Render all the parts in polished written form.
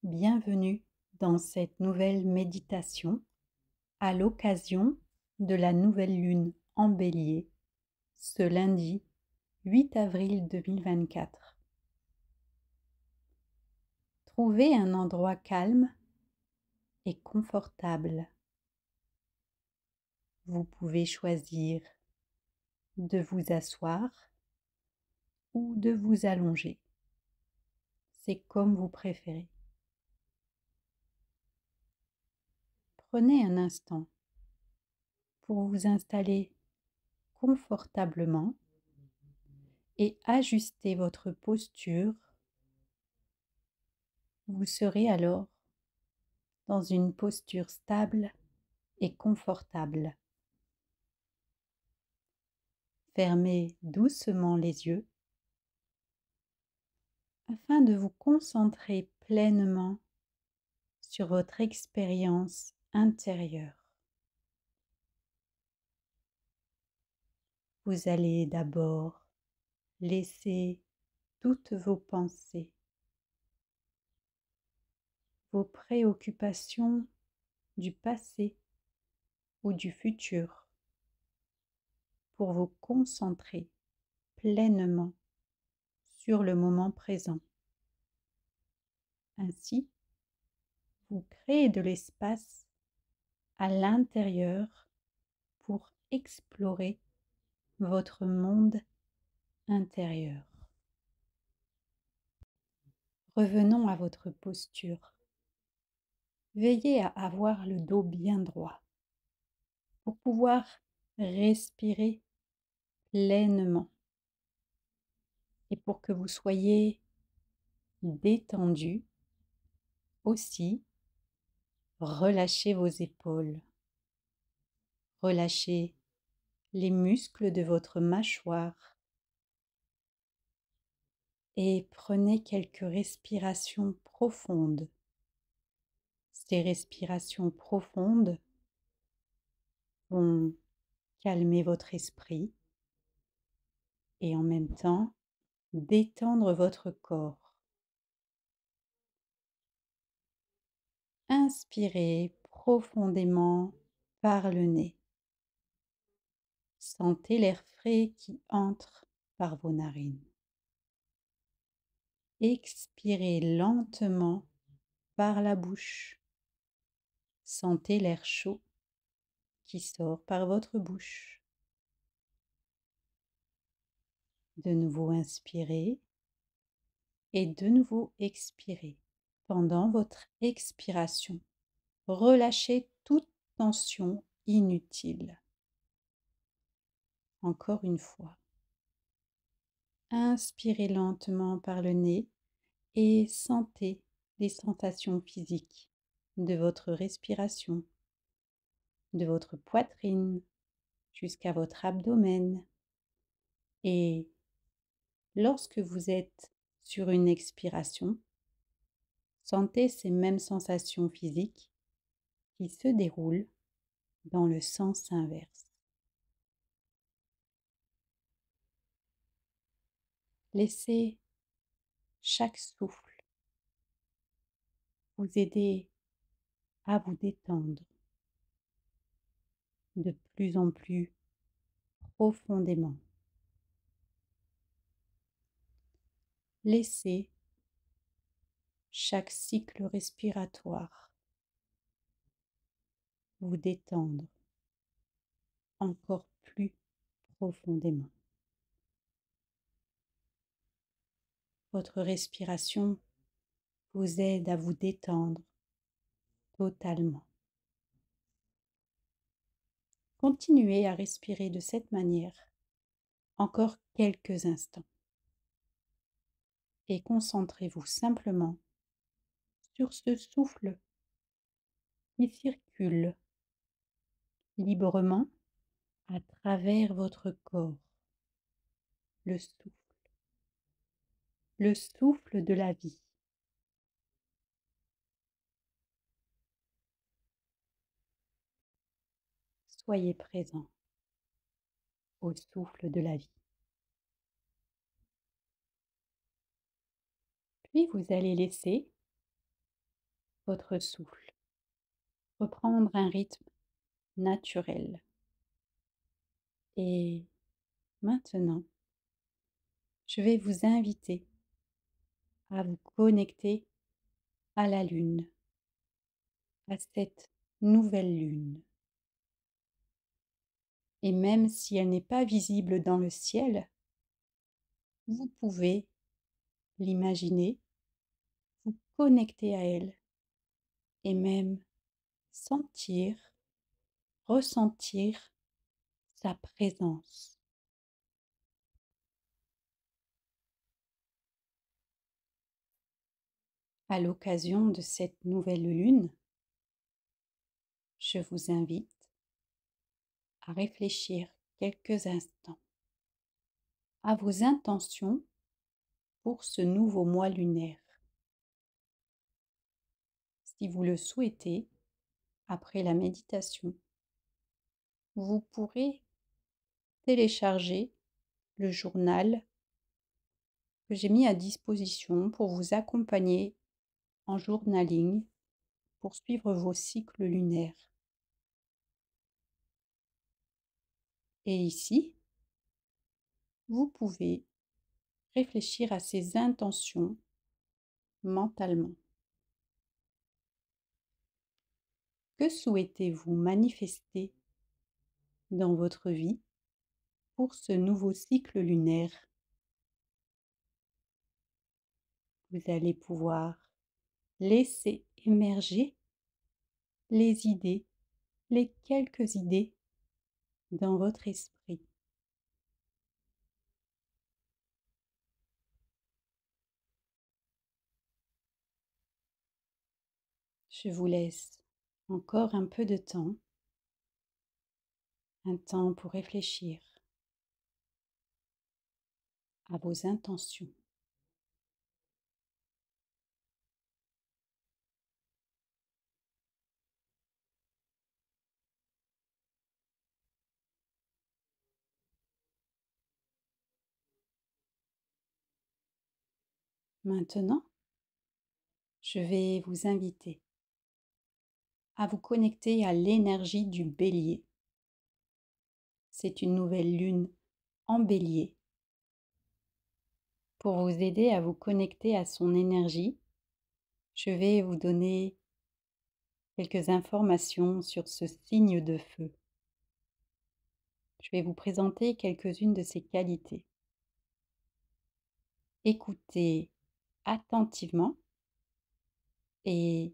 Bienvenue dans cette nouvelle méditation à l'occasion de la nouvelle lune en Bélier, ce lundi 8 avril 2024. Trouvez un endroit calme et confortable. Vous pouvez choisir de vous asseoir ou de vous allonger. C'est comme vous préférez. Prenez un instant pour vous installer confortablement et ajuster votre posture. Vous serez alors dans une posture stable et confortable. Fermez doucement les yeux afin de vous concentrer pleinement sur votre expérience intérieure. Vous allez d'abord laisser toutes vos pensées, vos préoccupations du passé ou du futur pour vous concentrer pleinement sur le moment présent. Ainsi, vous créez de l'espace à l'intérieur pour explorer votre monde intérieur. Revenons à votre posture. Veillez à avoir le dos bien droit pour pouvoir respirer pleinement et pour que vous soyez détendu aussi. Relâchez vos épaules, relâchez les muscles de votre mâchoire et prenez quelques respirations profondes. Ces respirations profondes vont calmer votre esprit et en même temps détendre votre corps. Inspirez profondément par le nez. Sentez l'air frais qui entre par vos narines. Expirez lentement par la bouche. Sentez l'air chaud qui sort par votre bouche. De nouveau inspirez et de nouveau expirez. Pendant votre expiration, relâchez toute tension inutile. Encore une fois. Inspirez lentement par le nez et sentez les sensations physiques de votre respiration, de votre poitrine jusqu'à votre abdomen. Et lorsque vous êtes sur une expiration, sentez ces mêmes sensations physiques qui se déroulent dans le sens inverse. Laissez chaque souffle vous aider à vous détendre de plus en plus profondément. Laissez chaque cycle respiratoire vous détendre encore plus profondément. Votre respiration vous aide à vous détendre totalement. Continuez à respirer de cette manière encore quelques instants et concentrez-vous simplement sur ce souffle qui circule librement à travers votre corps, le souffle de la vie. Soyez présent au souffle de la vie. Puis vous allez laisser votre souffle, reprendre un rythme naturel. Et maintenant, je vais vous inviter à vous connecter à la lune, à cette nouvelle lune. Et même si elle n'est pas visible dans le ciel, vous pouvez l'imaginer, vous connecter à elle et même sentir, ressentir sa présence. À l'occasion de cette nouvelle lune, je vous invite à réfléchir quelques instants à vos intentions pour ce nouveau mois lunaire. Si vous le souhaitez, après la méditation, vous pourrez télécharger le journal que j'ai mis à disposition pour vous accompagner en journaling pour suivre vos cycles lunaires. Et ici, vous pouvez réfléchir à ces intentions mentalement. Que souhaitez-vous manifester dans votre vie pour ce nouveau cycle lunaire? Vous allez pouvoir laisser émerger les idées, les quelques idées dans votre esprit. Je vous laisse encore un peu de temps, un temps pour réfléchir à vos intentions. Maintenant, je vais vous inviter à vous connecter à l'énergie du bélier. C'est une nouvelle lune en bélier. Pour vous aider à vous connecter à son énergie, je vais vous donner quelques informations sur ce signe de feu. Je vais vous présenter quelques-unes de ses qualités. Écoutez attentivement et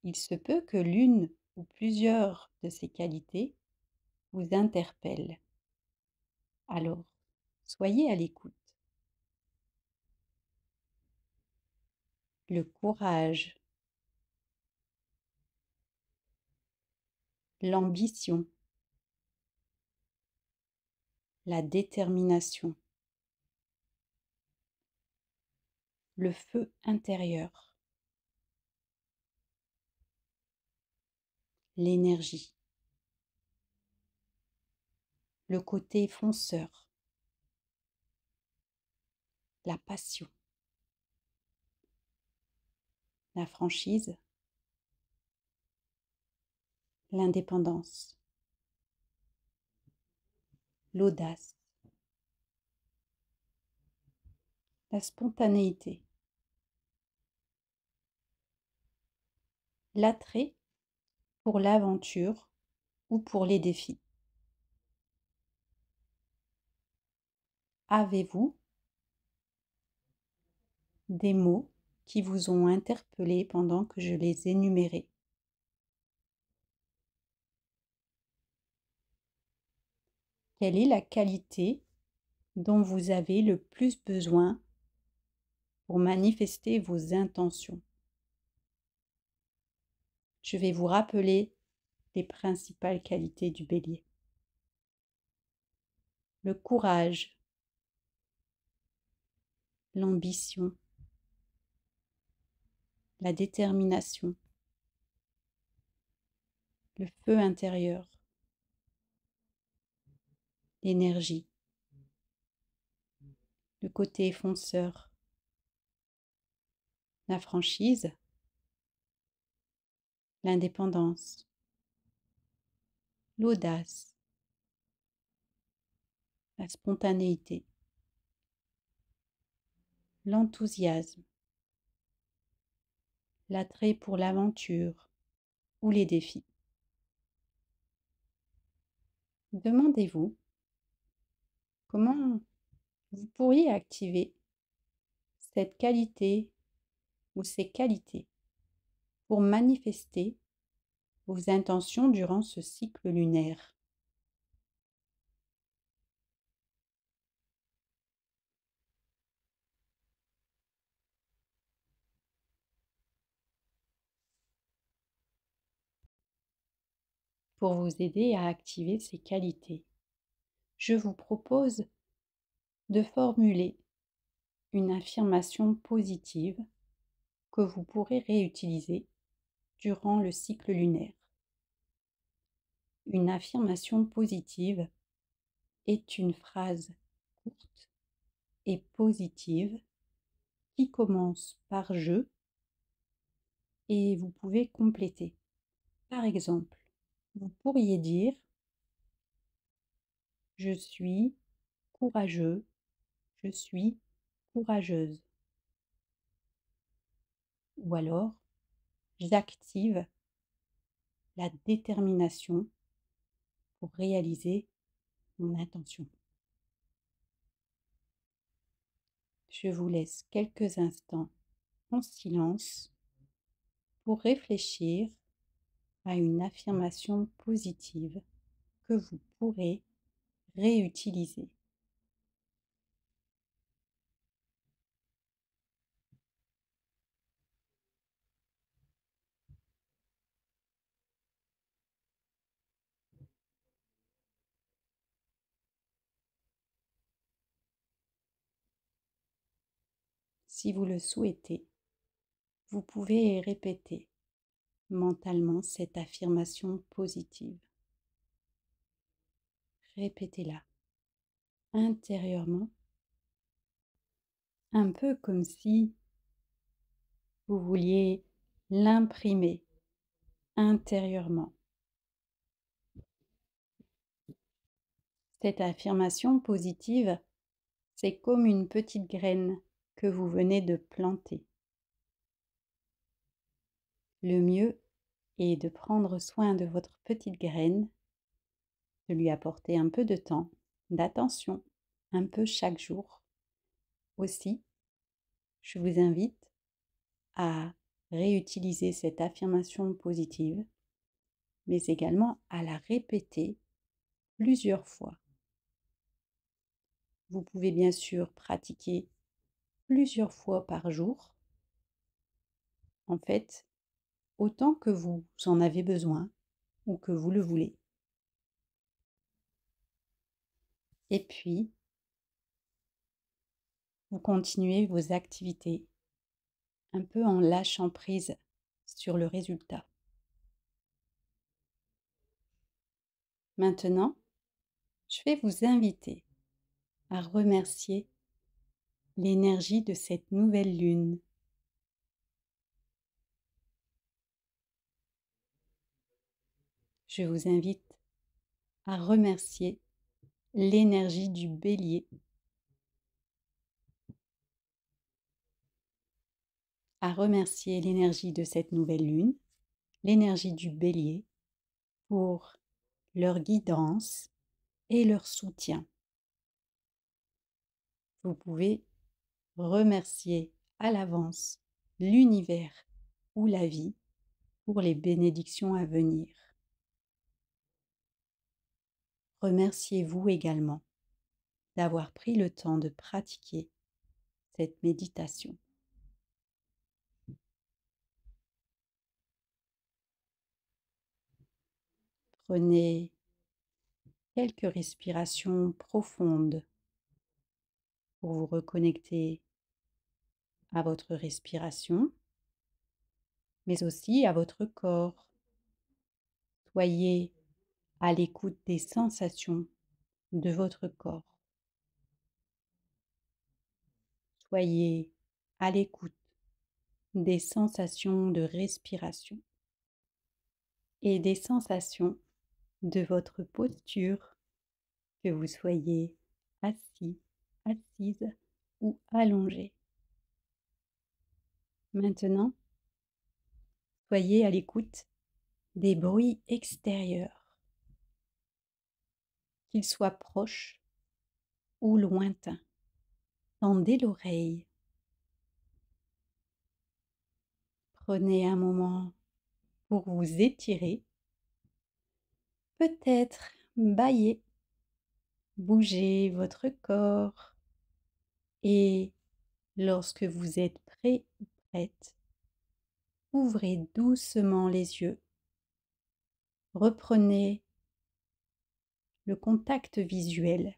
il se peut que l'une ou plusieurs de ces qualités vous interpellent. Alors, soyez à l'écoute. Le courage, l'ambition, la détermination, le feu intérieur, l'énergie, le côté fonceur, la passion, la franchise, l'indépendance, l'audace, la spontanéité, l'attrait pour l'aventure ou pour les défis. Avez-vous des mots qui vous ont interpellé pendant que je les énumérais? Quelle est la qualité dont vous avez le plus besoin pour manifester vos intentions? Je vais vous rappeler les principales qualités du bélier. Le courage, l'ambition, la détermination, le feu intérieur, l'énergie, le côté fonceur, la franchise, l'indépendance, l'audace, la spontanéité, l'enthousiasme, l'attrait pour l'aventure ou les défis. Demandez-vous comment vous pourriez activer cette qualité ou ces qualités pour manifester vos intentions durant ce cycle lunaire. Pour vous aider à activer ces qualités, je vous propose de formuler une affirmation positive que vous pourrez réutiliser durant le cycle lunaire. Une affirmation positive est une phrase courte et positive qui commence par je et vous pouvez compléter. Par exemple, vous pourriez dire je suis courageux, je suis courageuse. Ou alors, j'active la détermination pour réaliser mon intention. Je vous laisse quelques instants en silence pour réfléchir à une affirmation positive que vous pourrez réutiliser. Si vous le souhaitez, vous pouvez répéter mentalement cette affirmation positive. Répétez-la intérieurement, un peu comme si vous vouliez l'imprimer intérieurement. Cette affirmation positive, c'est comme une petite graine que vous venez de planter. Le mieux est de prendre soin de votre petite graine, de lui apporter un peu de temps, d'attention, un peu chaque jour. Aussi, je vous invite à réutiliser cette affirmation positive, mais également à la répéter plusieurs fois. Vous pouvez bien sûr pratiquer plusieurs fois par jour. En fait, autant que vous en avez besoin ou que vous le voulez. Et puis, vous continuez vos activités un peu en lâchant prise sur le résultat. Maintenant, je vais vous inviter à remercier l'énergie de cette nouvelle lune. Je vous invite à remercier l'énergie du bélier, à remercier l'énergie de cette nouvelle lune, l'énergie du bélier, pour leur guidance et leur soutien. Vous pouvez remercier à l'avance l'univers ou la vie pour les bénédictions à venir. Remerciez-vous également d'avoir pris le temps de pratiquer cette méditation. Prenez quelques respirations profondes pour vous reconnecter à votre respiration, mais aussi à votre corps. Soyez à l'écoute des sensations de votre corps. Soyez à l'écoute des sensations de respiration et des sensations de votre posture, que vous soyez assis, assise ou allongé. Maintenant, soyez à l'écoute des bruits extérieurs, qu'ils soient proches ou lointains. Tendez l'oreille. Prenez un moment pour vous étirer, peut-être bâiller, bouger votre corps et lorsque vous êtes prêt ou prête, ouvrez doucement les yeux. Reprenez le contact visuel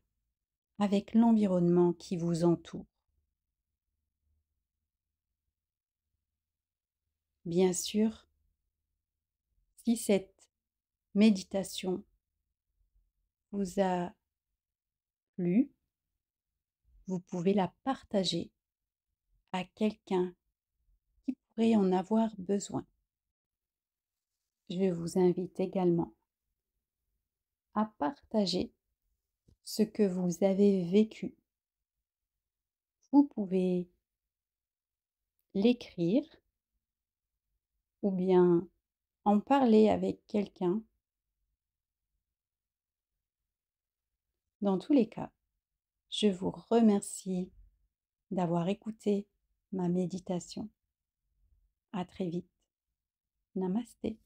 avec l'environnement qui vous entoure. Bien sûr, si cette méditation vous a plu, vous pouvez la partager à quelqu'un qui pourrait en avoir besoin. Je vous invite également à partager ce que vous avez vécu. Vous pouvez l'écrire ou bien en parler avec quelqu'un. Dans tous les cas, je vous remercie d'avoir écouté ma méditation. À très vite. Namasté.